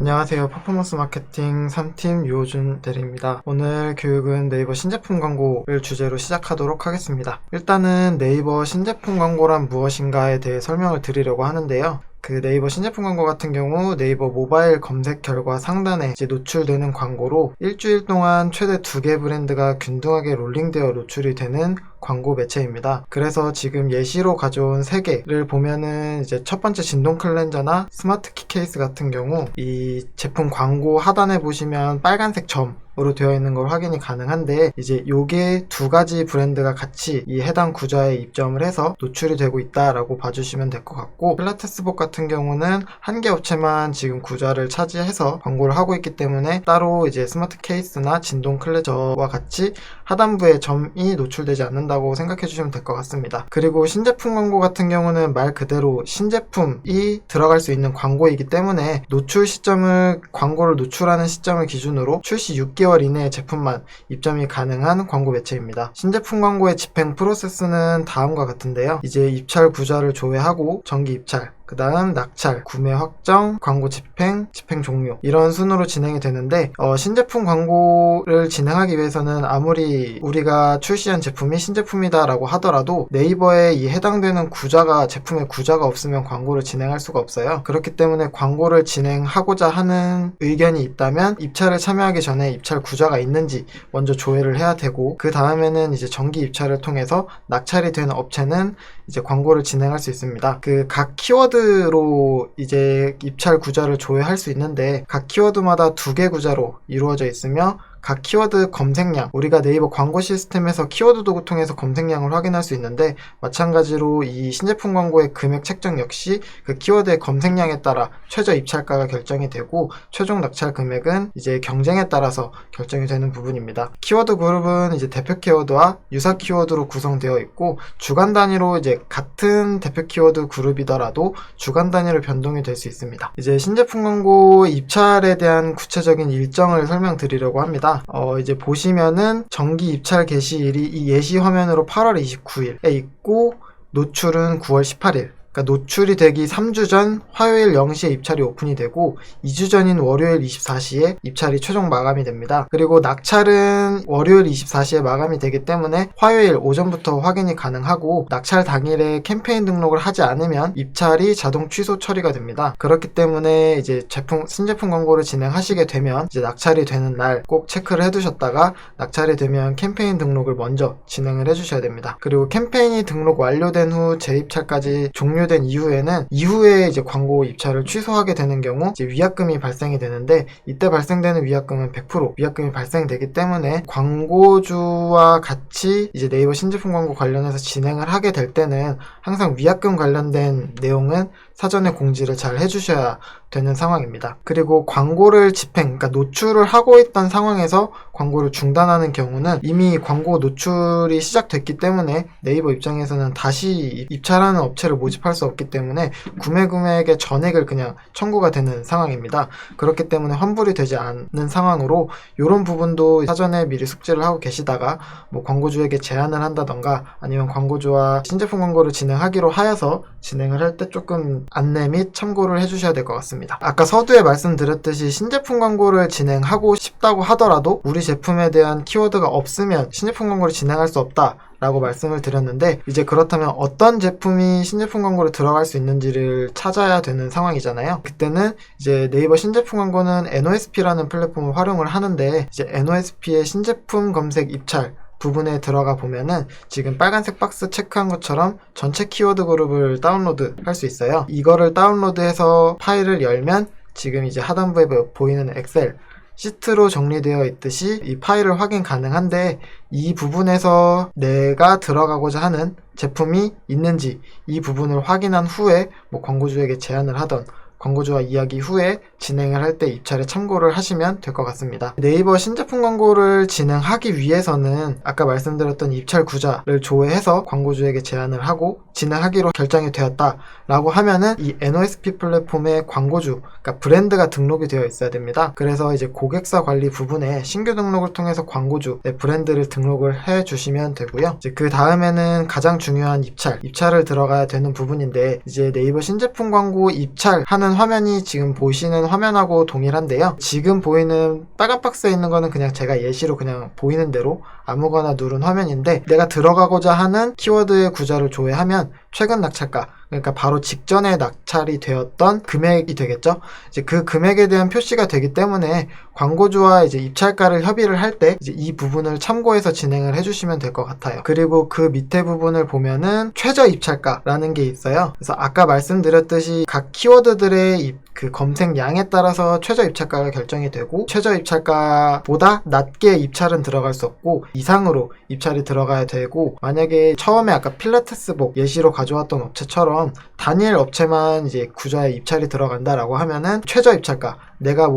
안녕하세요. 퍼포먼스 마케팅 3팀 유호준 대리입니다. 오늘 교육은 네이버 신제품 광고를 주제로 시작하도록 하겠습니다. 일단은 네이버 신제품 광고란 무엇인가에 대해 설명을 드리려고 하는데요. 그 네이버 신제품 광고 같은 경우 네이버 모바일 검색 결과 상단에 노출되는 광고로 일주일 동안 최대 2개 브랜드가 균등하게 롤링되어 노출이 되는 광고 매체입니다. 그래서 지금 예시로 가져온 3개를 보면은 이제 첫 번째 진동 클렌저나 스마트 키 케이스 같은 경우 이 제품 광고 하단에 보시면 빨간색 점으로 되어 있는 걸 확인이 가능한데, 이제 요게 2가지 브랜드가 같이 이 해당 구좌에 입점을 해서 노출이 되고 있다라고 봐주시면 될 것 같고, 필라테스복 같은 경우는 한 개 업체만 지금 구좌를 차지해서 광고를 하고 있기 때문에 따로 이제 스마트 케이스나 진동 클렌저와 같이 하단부에 점이 노출되지 않는다고 생각해 주시면 될 것 같습니다. 그리고 신제품 광고 같은 경우는 말 그대로 신제품이 들어갈 수 있는 광고이기 때문에 노출 시점을, 광고를 노출하는 시점을 기준으로 출시 6개월 이내의 제품만 입점이 가능한 광고 매체입니다. 신제품 광고의 집행 프로세스는 다음과 같은데요. 이제 입찰 구좌를 조회하고 정기 입찰, 그 다음 낙찰, 구매 확정, 광고 집행, 집행 종료, 이런 순으로 진행이 되는데, 신제품 광고를 진행하기 위해서는 아무리 우리가 출시한 제품이 신제품이다 라고 하더라도 네이버에 이 해당되는 구좌가, 제품의 구좌가 없으면 광고를 진행할 수가 없어요. 그렇기 때문에 광고를 진행하고자 하는 의견이 있다면 입찰에 참여하기 전에 입찰 구좌가 있는지 먼저 조회를 해야 되고, 그 다음에는 이제 정기 입찰을 통해서 낙찰이 된 업체는 이제 광고를 진행할 수 있습니다. 그 각 키워드로 이제 입찰 구좌를 조회할 수 있는데, 각 키워드마다 2개 구좌로 이루어져 있으며 각 키워드 검색량, 우리가 네이버 광고 시스템에서 키워드 도구 통해서 검색량을 확인할 수 있는데, 마찬가지로 이 신제품 광고의 금액 책정 역시 그 키워드의 검색량에 따라 최저 입찰가가 결정이 되고, 최종 낙찰 금액은 이제 경쟁에 따라서 결정이 되는 부분입니다. 키워드 그룹은 이제 대표 키워드와 유사 키워드로 구성되어 있고, 주간 단위로 이제 같은 대표 키워드 그룹이더라도 주간 단위로 변동이 될 수 있습니다. 이제 신제품 광고 입찰에 대한 구체적인 일정을 설명드리려고 합니다. 이제 보시면은 정기 입찰 개시일이 이 예시 화면으로 8월 29일에 있고, 노출은 9월 18일. 그러니까 노출이 되기 3주 전 화요일 0시에 입찰이 오픈이 되고, 2주 전인 월요일 24시에 입찰이 최종 마감이 됩니다. 그리고 낙찰은 월요일 24시에 마감이 되기 때문에 화요일 오전부터 확인이 가능하고, 낙찰 당일에 캠페인 등록을 하지 않으면 입찰이 자동 취소 처리가 됩니다. 그렇기 때문에 이제 신제품 광고를 진행하시게 되면 이제 낙찰이 되는 날 꼭 체크를 해두셨다가, 낙찰이 되면 캠페인 등록을 먼저 진행을 해주셔야 됩니다. 그리고 캠페인이 등록 완료된 후 재입찰까지 종료된 이후에 이제 광고 입찰을 취소하게 되는 경우 이제 위약금이 발생이 되는데, 이때 발생되는 위약금은 100% 위약금이 발생되기 때문에 광고주와 같이 이제 네이버 신제품 광고 관련해서 진행을 하게 될 때는 항상 위약금 관련된 내용은 사전에 공지를 잘 해주셔야 되는 상황입니다. 그리고 광고를 그러니까 노출을 하고 있던 상황에서 광고를 중단하는 경우는 이미 광고 노출이 시작됐기 때문에 네이버 입장에서는 다시 입찰하는 업체를 모집할 수 없기 때문에 구매 금액의 전액을 그냥 청구가 되는 상황입니다. 그렇기 때문에 환불이 되지 않는 상황으로, 이런 부분도 사전에 미리 숙지를 하고 계시다가 뭐 광고주에게 제안을 한다던가, 아니면 광고주와 신제품 광고를 진행하기로 하여서 진행을 할 때 조금 안내 및 참고를 해주셔야 될 것 같습니다. 아까 서두에 말씀드렸듯이 신제품 광고를 진행하고 싶다고 하더라도 우리 제품에 대한 키워드가 없으면 신제품 광고를 진행할 수 없다 라고 말씀을 드렸는데, 이제 그렇다면 어떤 제품이 신제품 광고로 들어갈 수 있는지를 찾아야 되는 상황이잖아요. 그때는 이제 네이버 신제품 광고는 NOSP라는 플랫폼을 활용을 하는데, 이제 NOSP의 신제품 검색 입찰 부분에 들어가 보면은 지금 빨간색 박스 체크한 것처럼 전체 키워드 그룹을 다운로드 할 수 있어요. 이거를 다운로드해서 파일을 열면 지금 이제 하단부에 보이는 엑셀 시트로 정리되어 있듯이 이 파일을 확인 가능한데, 이 부분에서 내가 들어가고자 하는 제품이 있는지 이 부분을 확인한 후에 뭐 광고주에게 제안을 하던, 광고주와 이야기 후에 진행을 할 때 입찰에 참고를 하시면 될 것 같습니다. 네이버 신제품 광고를 진행하기 위해서는 아까 말씀드렸던 입찰 구좌를 조회해서 광고주에게 제안을 하고 진행하기로 결정이 되었다 라고 하면은 이 NOSP 플랫폼의 광고주, 그러니까 브랜드가 등록이 되어 있어야 됩니다. 그래서 이제 고객사 관리 부분에 신규 등록을 통해서 광고주 브랜드를 등록을 해 주시면 되고요. 이제 그 다음에는 가장 중요한 입찰을 들어가야 되는 부분인데, 이제 네이버 신제품 광고 입찰하는 있는 화면이 지금 보시는 화면하고 동일한데요. 지금 보이는 빨간 박스에 있는 거는 그냥 제가 예시로 그냥 보이는 대로 아무거나 누른 화면인데, 내가 들어가고자 하는 키워드의 구절을 조회하면 최근 낙찰가, 그러니까 바로 직전에 낙찰이 되었던 금액이 되겠죠. 이제 그 금액에 대한 표시가 되기 때문에 광고주와 이제 입찰가를 협의를 할 때 이제 이 부분을 참고해서 진행을 해주시면 될 것 같아요. 그리고 그 밑에 부분을 보면은 최저 입찰가라는 게 있어요. 그래서 아까 말씀드렸듯이 각 키워드들의 그 검색량에 따라서 최저 입찰가가 결정이 되고, 최저 입찰가보다 낮게 입찰은 들어갈 수 없고 이상으로 입찰이 들어가야 되고, 만약에 처음에 아까 필라테스복 예시로 가져왔던 업체처럼 단일 업체만 이제 구좌에 입찰이 들어간다라고 하면은 최저 입찰가, 내가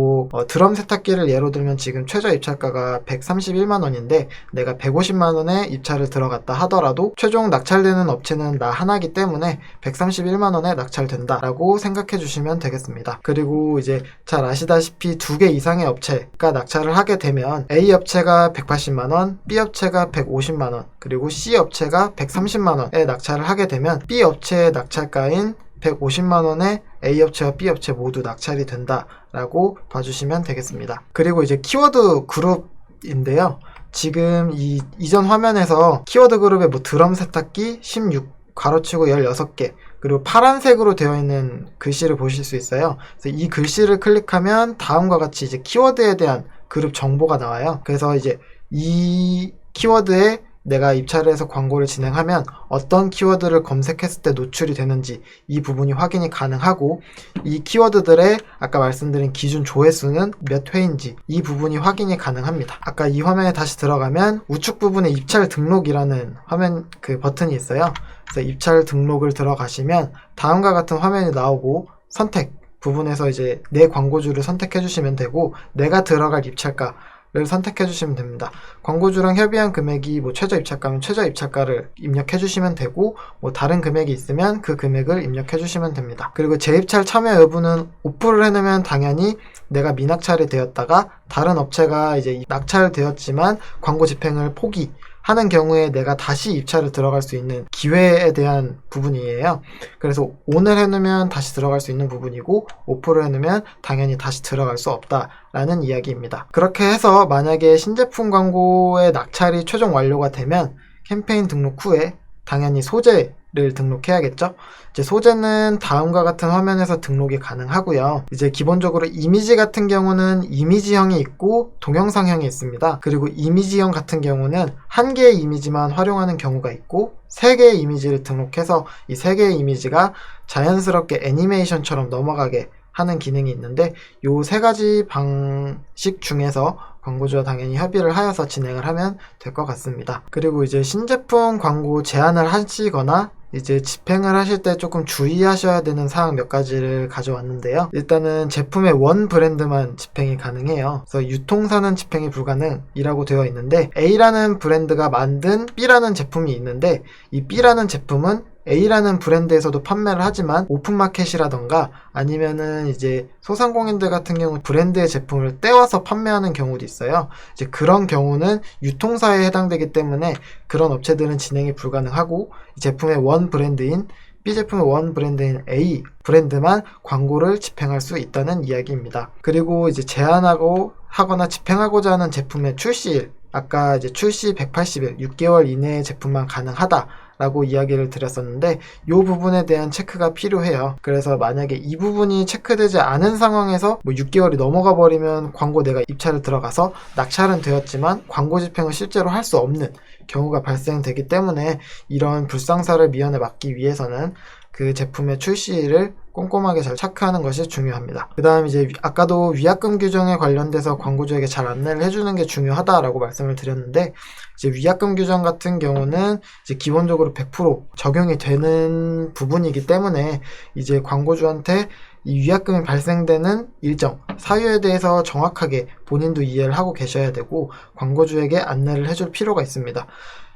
드럼 세탁기를 예로 들면 지금 최저 입찰가가 131만원인데 내가 150만원에 입찰을 들어갔다 하더라도 최종 낙찰되는 업체는 나 하나기 때문에 131만원에 낙찰된다 라고 생각해 주시면 되겠습니다. 그리고 이제 잘 아시다시피 2개 이상의 업체가 낙찰을 하게 되면 A 업체가 180만원, B 업체가 150만원, 그리고 C 업체가 130만원에 낙찰을 하게 되면 B 업체의 낙찰가인 150만원에 A 업체와 B 업체 모두 낙찰이 된다라고 봐주시면 되겠습니다. 그리고 이제 키워드 그룹인데요. 지금 이전 화면에서 키워드 그룹에 드럼 세탁기 16 괄호치고 16개, 그리고 파란색으로 되어 있는 글씨를 보실 수 있어요. 그래서 이 글씨를 클릭하면 다음과 같이 이제 키워드에 대한 그룹 정보가 나와요. 그래서 이제 이 키워드에 내가 입찰을 해서 광고를 진행하면 어떤 키워드를 검색했을 때 노출이 되는지 이 부분이 확인이 가능하고, 이 키워드들의 아까 말씀드린 기준 조회수는 몇 회인지 이 부분이 확인이 가능합니다. 아까 이 화면에 다시 들어가면 우측 부분에 입찰 등록이라는 화면 그 버튼이 있어요. 그래서 입찰 등록을 들어가시면 다음과 같은 화면이 나오고, 선택 부분에서 이제 내 광고주를 선택해 주시면 되고, 내가 들어갈 입찰가 를 선택해 주시면 됩니다. 광고주랑 협의한 금액이 최저 입찰가면 최저 입찰가를 입력해 주시면 되고, 다른 금액이 있으면 그 금액을 입력해 주시면 됩니다. 그리고 재입찰 참여 여부는 오프를 해놓으면 당연히 내가 미낙찰이 되었다가 다른 업체가 이제 낙찰되었지만 광고 집행을 포기하는 경우에 내가 다시 입찰을 들어갈 수 있는 기회에 대한 부분이에요. 그래서 ON을 해놓으면 다시 들어갈 수 있는 부분이고, 오프를 해놓으면 당연히 다시 들어갈 수 없다라는 이야기입니다. 그렇게 해서 만약에 신제품 광고의 낙찰이 최종 완료가 되면 캠페인 등록 후에 당연히 소재를 등록해야겠죠. 이제 소재는 다음과 같은 화면에서 등록이 가능하고요. 이제 기본적으로 이미지 같은 경우는 이미지형이 있고 동영상형이 있습니다. 그리고 이미지형 같은 경우는 한 개의 이미지만 활용하는 경우가 있고, 3개의 이미지를 등록해서 이 3개의 이미지가 자연스럽게 애니메이션처럼 넘어가게 하는 기능이 있는데, 요 3가지 방식 중에서 광고주와 당연히 협의를 하여서 진행을 하면 될 것 같습니다. 그리고 이제 신제품 광고 제안을 하시거나 이제 집행을 하실 때 조금 주의하셔야 되는 사항 몇 가지를 가져왔는데요. 일단은 제품의 원 브랜드만 집행이 가능해요. 그래서 유통사는 집행이 불가능이라고 되어 있는데, A라는 브랜드가 만든 B라는 제품이 있는데, 이 B라는 제품은 A라는 브랜드에서도 판매를 하지만 오픈마켓이라던가 아니면은 이제 소상공인들 같은 경우 브랜드의 제품을 떼와서 판매하는 경우도 있어요. 이제 그런 경우는 유통사에 해당되기 때문에 그런 업체들은 진행이 불가능하고, 이 제품의 원 브랜드인 B 제품의 원 브랜드인 A 브랜드만 광고를 집행할 수 있다는 이야기입니다. 그리고 이제 제안하고 하거나 집행하고자 하는 제품의 출시일, 아까 이제 출시 180일, 6개월 이내의 제품만 가능하다 라고 이야기를 드렸었는데, 이 부분에 대한 체크가 필요해요. 그래서 만약에 이 부분이 체크되지 않은 상황에서 6개월이 넘어가 버리면 광고 내가 입찰을 들어가서 낙찰은 되었지만 광고 집행을 실제로 할 수 없는 경우가 발생되기 때문에, 이런 불상사를 미연에 막기 위해서는 그 제품의 출시일을 꼼꼼하게 잘 체크하는 것이 중요합니다. 그 다음 이제 아까도 위약금 규정에 관련돼서 광고주에게 잘 안내를 해주는 게 중요하다라고 말씀을 드렸는데, 이제 위약금 규정 같은 경우는 이제 기본적으로 100% 적용이 되는 부분이기 때문에 이제 광고주한테 이 위약금이 발생되는 일정, 사유에 대해서 정확하게 본인도 이해를 하고 계셔야 되고, 광고주에게 안내를 해줄 필요가 있습니다.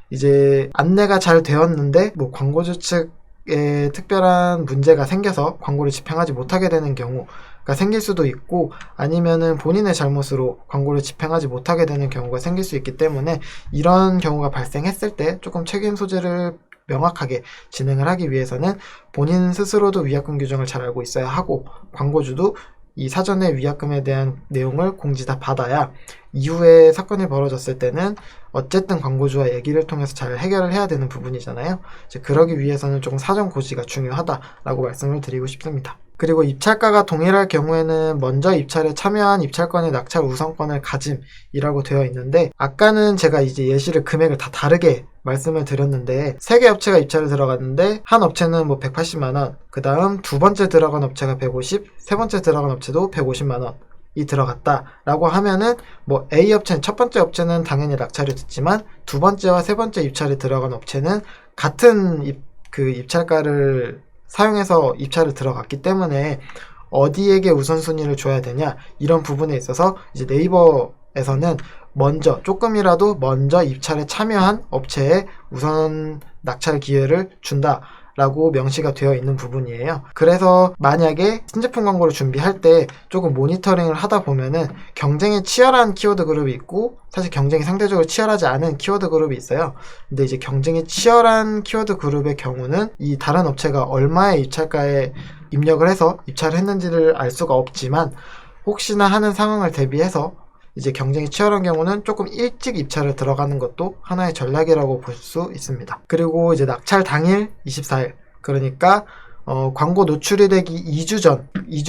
이제 안내가 잘 되었는데 광고주 측에 특별한 문제가 생겨서 광고를 집행하지 못하게 되는 경우가 생길 수도 있고, 아니면은 본인의 잘못으로 광고를 집행하지 못하게 되는 경우가 생길 수 있기 때문에, 이런 경우가 발생했을 때 조금 책임 소재를 명확하게 진행을 하기 위해서는 본인 스스로도 위약금 규정을 잘 알고 있어야 하고, 광고주도 이 사전에 위약금에 대한 내용을 공지 다 받아야 이후에 사건이 벌어졌을 때는 어쨌든 광고주와 얘기를 통해서 잘 해결을 해야 되는 부분이잖아요. 이제 그러기 위해서는 조금 사전 고지가 중요하다라고 말씀을 드리고 싶습니다. 그리고 입찰가가 동일할 경우에는 먼저 입찰에 참여한 입찰권의 낙찰 우선권을 가짐이라고 되어 있는데, 아까는 제가 이제 예시를 금액을 다 다르게 말씀을 드렸는데, 3개 업체가 입찰을 들어갔는데 한 업체는 뭐 180만원, 그 다음 두 번째 들어간 업체가 150, 세 번째 들어간 업체도 150만원 이 들어갔다 라고 하면은, 뭐 A 업체는, 첫 번째 업체는 당연히 낙찰이 됐지만 두 번째와 세 번째 입찰이 들어간 업체는 같은 입찰가를 사용해서 입찰을 들어갔기 때문에 어디에게 우선순위를 줘야 되냐, 이런 부분에 있어서 이제 네이버에서는 먼저, 조금이라도 먼저 입찰에 참여한 업체에 우선 낙찰 기회를 준다 라고 명시가 되어 있는 부분이에요. 그래서 만약에 신제품 광고를 준비할 때 조금 모니터링을 하다 보면은 경쟁이 치열한 키워드 그룹이 있고, 사실 경쟁이 상대적으로 치열하지 않은 키워드 그룹이 있어요. 근데 이제 경쟁이 치열한 키워드 그룹의 경우는 이 다른 업체가 얼마의 입찰가에 입력을 해서 입찰을 했는지를 알 수가 없지만, 혹시나 하는 상황을 대비해서 이제 경쟁이 치열한 경우는 조금 일찍 입찰을 들어가는 것도 하나의 전략이라고 볼 수 있습니다. 그리고 이제 낙찰 당일 24일, 그러니까 광고 노출이 되기 2주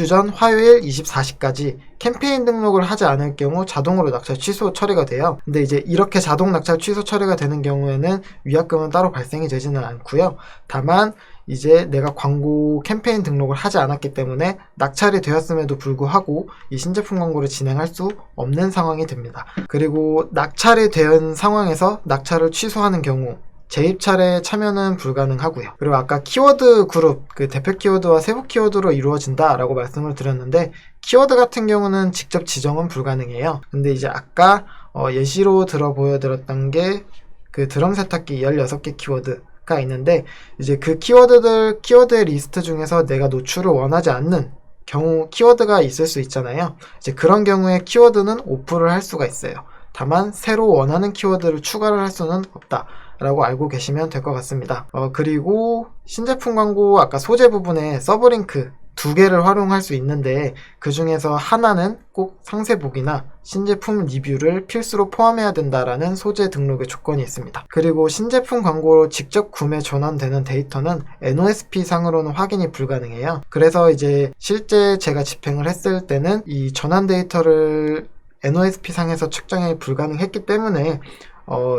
전 화요일 24시까지 캠페인 등록을 하지 않을 경우 자동으로 낙찰 취소 처리가 돼요. 근데 이제 이렇게 자동 낙찰 취소 처리가 되는 경우에는 위약금은 따로 발생이 되지는 않고요. 다만 이제 내가 광고 캠페인 등록을 하지 않았기 때문에 낙찰이 되었음에도 불구하고 이 신제품 광고를 진행할 수 없는 상황이 됩니다. 그리고 낙찰이 된 상황에서 낙찰을 취소하는 경우 재입찰에 참여는 불가능하고요. 그리고 아까 키워드 그룹, 그 대표 키워드와 세부 키워드로 이루어진다라고 말씀을 드렸는데, 키워드 같은 경우는 직접 지정은 불가능해요. 근데 이제 아까 예시로 보여드렸던 게 그 드럼 세탁기 16개 키워드가 있는데, 이제 그 키워드의 리스트 중에서 내가 노출을 원하지 않는 경우 키워드가 있을 수 있잖아요. 이제 그런 경우에 키워드는 오프를 할 수가 있어요. 다만 새로 원하는 키워드를 추가를 할 수는 없다 라고 알고 계시면 될 것 같습니다. 그리고 신제품 광고 아까 소재 부분에 서브링크 2개를 활용할 수 있는데, 그 중에서 하나는 꼭 상세보기나 신제품 리뷰를 필수로 포함해야 된다라는 소재 등록의 조건이 있습니다. 그리고 신제품 광고로 직접 구매 전환되는 데이터는 NOSP 상으로는 확인이 불가능해요. 그래서 이제 실제 제가 집행을 했을 때는 이 전환 데이터를 NOSP 상에서 측정이 불가능했기 때문에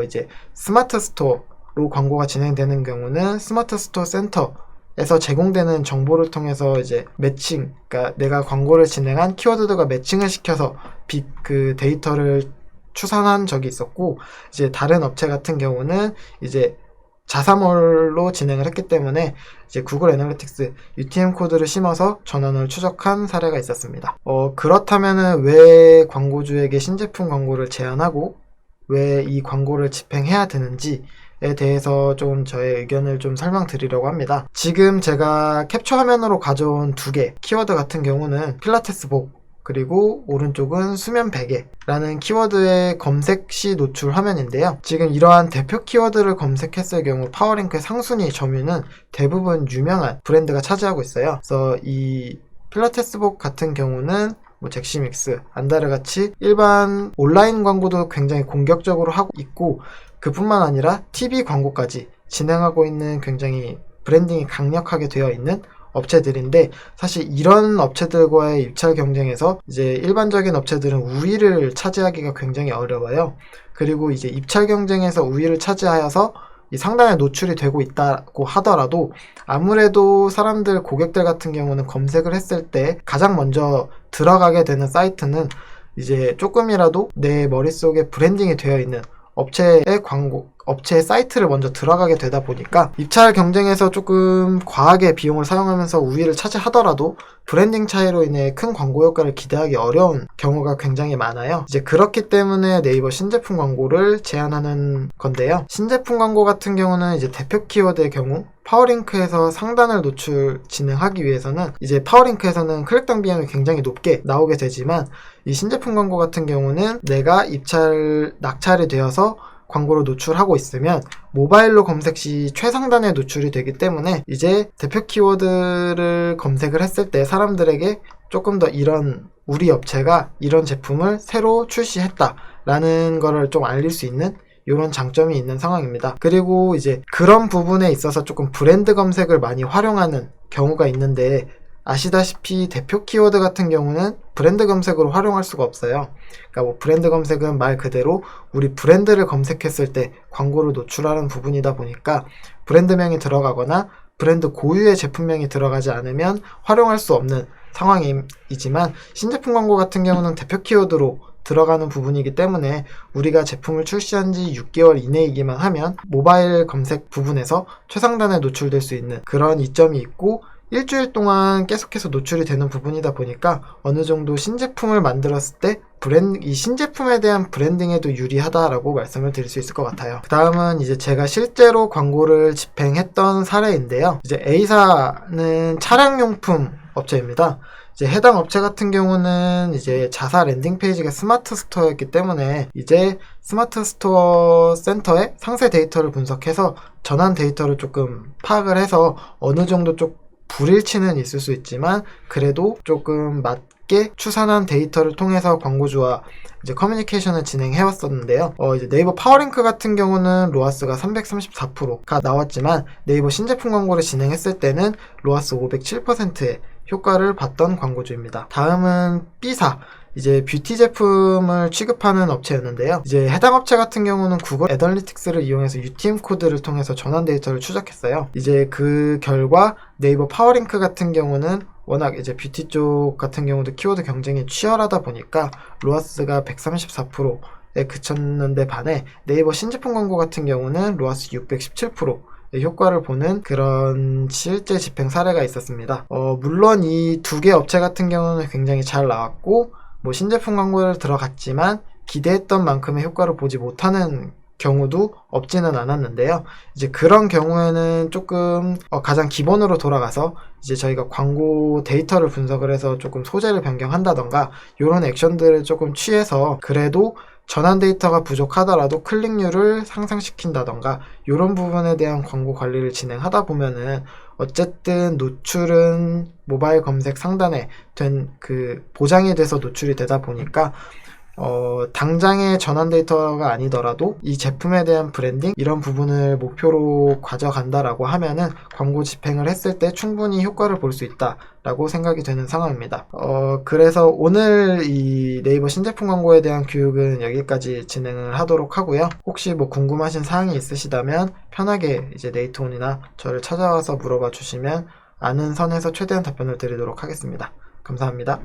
이제 스마트 스토어로 광고가 진행되는 경우는 스마트 스토어 센터에서 제공되는 정보를 통해서 이제 매칭, 그러니까 내가 광고를 진행한 키워드들과 매칭을 시켜서 그 데이터를 추산한 적이 있었고, 이제 다른 업체 같은 경우는 이제 자사몰로 진행을 했기 때문에 이제 구글 애널리틱스 UTM 코드를 심어서 전원을 추적한 사례가 있었습니다. 그렇다면은 왜 광고주에게 신제품 광고를 제안하고 왜 이 광고를 집행해야 되는지에 대해서 좀 저의 의견을 좀 설명드리려고 합니다. 지금 제가 캡처 화면으로 가져온 2개 키워드 같은 경우는 필라테스복, 그리고 오른쪽은 수면 베개라는 키워드의 검색 시 노출 화면인데요. 지금 이러한 대표 키워드를 검색했을 경우 파워링크의 상순위 점유는 대부분 유명한 브랜드가 차지하고 있어요. 그래서 이 필라테스복 같은 경우는 뭐 잭시믹스, 안다르 같이 일반 온라인 광고도 굉장히 공격적으로 하고 있고, 그뿐만 아니라 TV 광고까지 진행하고 있는 굉장히 브랜딩이 강력하게 되어 있는 업체들인데, 사실 이런 업체들과의 입찰 경쟁에서 이제 일반적인 업체들은 우위를 차지하기가 굉장히 어려워요. 그리고 이제 입찰 경쟁에서 우위를 차지하여서 이 상단에 노출이 되고 있다고 하더라도, 아무래도 사람들, 고객들 같은 경우는 검색을 했을 때 가장 먼저 들어가게 되는 사이트는 이제 조금이라도 내 머릿속에 브랜딩이 되어 있는 업체의 업체의 사이트를 먼저 들어가게 되다 보니까 입찰 경쟁에서 조금 과하게 비용을 사용하면서 우위를 차지하더라도 브랜딩 차이로 인해 큰 광고 효과를 기대하기 어려운 경우가 굉장히 많아요. 이제 그렇기 때문에 네이버 신제품 광고를 제안하는 건데요. 신제품 광고 같은 경우는 이제 대표 키워드의 경우 파워링크에서 상단을 노출 진행하기 위해서는 이제 파워링크에서는 클릭당 비용이 굉장히 높게 나오게 되지만, 이 신제품 광고 같은 경우는 내가 낙찰이 되어서 광고로 노출하고 있으면 모바일로 검색 시 최상단에 노출이 되기 때문에 이제 대표 키워드를 검색을 했을 때 사람들에게 조금 더 이런 우리 업체가 이런 제품을 새로 출시했다 라는 거를 좀 알릴 수 있는 이런 장점이 있는 상황입니다. 그리고 이제 그런 부분에 있어서 조금 브랜드 검색을 많이 활용하는 경우가 있는데, 아시다시피 대표 키워드 같은 경우는 브랜드 검색으로 활용할 수가 없어요. 그러니까 뭐 브랜드 검색은 말 그대로 우리 브랜드를 검색했을 때 광고를 노출하는 부분이다 보니까 브랜드명이 들어가거나 브랜드 고유의 제품명이 들어가지 않으면 활용할 수 없는 상황이지만, 신제품 광고 같은 경우는 대표 키워드로 들어가는 부분이기 때문에 우리가 제품을 출시한 지 6개월 이내이기만 하면 모바일 검색 부분에서 최상단에 노출될 수 있는 그런 이점이 있고, 일주일 동안 계속해서 노출이 되는 부분이다 보니까 어느 정도 신제품을 만들었을 때 이 신제품에 대한 브랜딩에도 유리하다라고 말씀을 드릴 수 있을 것 같아요. 그 다음은 이제 제가 실제로 광고를 집행했던 사례인데요. 이제 A사는 차량용품 업체입니다. 이제 해당 업체 같은 경우는 이제 자사 랜딩 페이지가 스마트 스토어였기 때문에 이제 스마트 스토어 센터의 상세 데이터를 분석해서 전환 데이터를 조금 파악을 해서 어느 정도 좀 불일치는 있을 수 있지만 그래도 조금 맞게 추산한 데이터를 통해서 광고주와 이제 커뮤니케이션을 진행해 왔었는데요. 이제 네이버 파워링크 같은 경우는 로아스가 334%가 나왔지만 네이버 신제품 광고를 진행했을 때는 로아스 507%의 효과를 봤던 광고주입니다. 다음은 B사. 이제 뷰티 제품을 취급하는 업체였는데요. 이제 해당 업체 같은 경우는 구글 애널리틱스를 이용해서 UTM 코드를 통해서 전환 데이터를 추적했어요. 이제 그 결과 네이버 파워링크 같은 경우는 워낙 이제 뷰티 쪽 같은 경우도 키워드 경쟁이 치열하다 보니까 로아스가 134%에 그쳤는데 반해 네이버 신제품 광고 같은 경우는 로아스 617% 효과를 보는 그런 실제 집행 사례가 있었습니다. 물론 이 두 개 업체 같은 경우는 굉장히 잘 나왔고 뭐 신제품 광고를 들어갔지만 기대했던 만큼의 효과를 보지 못하는 경우도 없지는 않았는데요. 이제 그런 경우에는 조금 가장 기본으로 돌아가서 이제 저희가 광고 데이터를 분석을 해서 조금 소재를 변경한다던가 이런 액션들을 조금 취해서 그래도 전환 데이터가 부족하더라도 클릭률을 상승시킨다던가 이런 부분에 대한 광고 관리를 진행하다 보면은 어쨌든 노출은 모바일 검색 상단에 보장이 돼서 노출이 되다 보니까 당장의 전환 데이터가 아니더라도 이 제품에 대한 브랜딩 이런 부분을 목표로 가져간다라고 하면은 광고 집행을 했을 때 충분히 효과를 볼 수 있다라고 생각이 되는 상황입니다. 그래서 오늘 이 네이버 신제품 광고에 대한 교육은 여기까지 진행을 하도록 하고요. 혹시 뭐 궁금하신 사항이 있으시다면 편하게 이제 네이트온이나 저를 찾아와서 물어봐 주시면 아는 선에서 최대한 답변을 드리도록 하겠습니다. 감사합니다.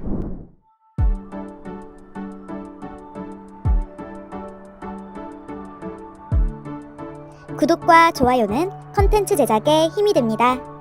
구독과 좋아요는 컨텐츠 제작에 힘이 됩니다.